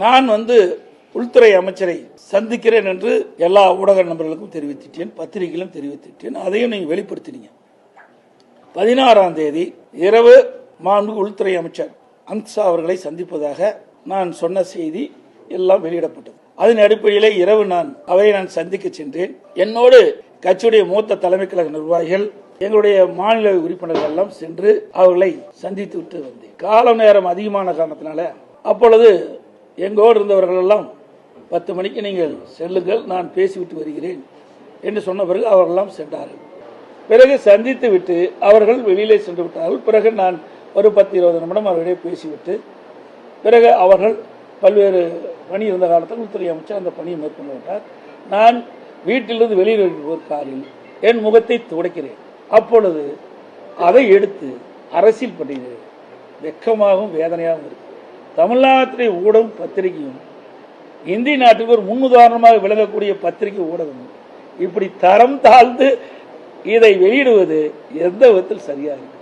நான் உள்துறை அமைச்சரை சந்திக்கிறேன் என்று எல்லா ஊடக நண்பர்களுக்கும் தெரிவித்திட்டேன், பத்திரிகையிலும் தெரிவித்திட்டேன். அதையும் நீங்க வெளிப்படுத்தினீங்க. 16ஆம் தேதி இரவு மாண்புமிகு உள்துறை அமைச்சர் அமித்ஷா அவர்களை சந்திப்பதாக நான் சொன்ன செய்தி எல்லாம் வெளியிடப்பட்டது. அதன் அடிப்படையிலே இரவு அவரை சந்திக்க சென்றேன். என்னோடு கட்சியுடைய மூத்த தலைமை கழக நிர்வாகிகள், எங்களுடைய மாநில உறுப்பினர்கள் எல்லாம் சென்று அவர்களை சந்தித்து விட்டு வந்தேன். கால நேரம் அதிகமான காரணத்தினால அப்பொழுது எங்கோடு இருந்தவர்கள் எல்லாம் 10 மணிக்கு நீங்கள் செல்லுங்கள், நான் பேசிவிட்டு வருகிறேன் என்று சொன்ன பிறகு அவர்களெல்லாம் சென்றார்கள். பிறகு சந்தித்து விட்டு அவர்கள் வெளியிலே சென்று விட்டார்கள். பிறகு நான் ஒரு 10-20 நிமிடம் அவர்களிடையே பேசிவிட்டு பிறகு அவர்கள் பல்வேறு பணி இருந்த காலத்தில் உள்துறை அமைச்சர் அந்த பணியை மேற்கொண்டு விட்டார். நான் வீட்டிலிருந்து வெளியில் ஒரு காரில் என் முகத்தை துடைக்கிறேன். அப்பொழுது அதை எடுத்து அரசியல் பண்ணுகிறேன். வெக்கமாகவும் வேதனையாகவும் இருக்கு. தமிழ்நாட்டிலே ஊடகம் பத்திரிகையும் இந்திய நாட்டுக்கு ஒரு முன்னுதாரணமாக விளங்கக்கூடிய பத்திரிகை ஊடகம் இப்படி தரம் தாழ்ந்து இதை வெளியிடுவது எந்த விதத்தில் சரியாக இருக்கு?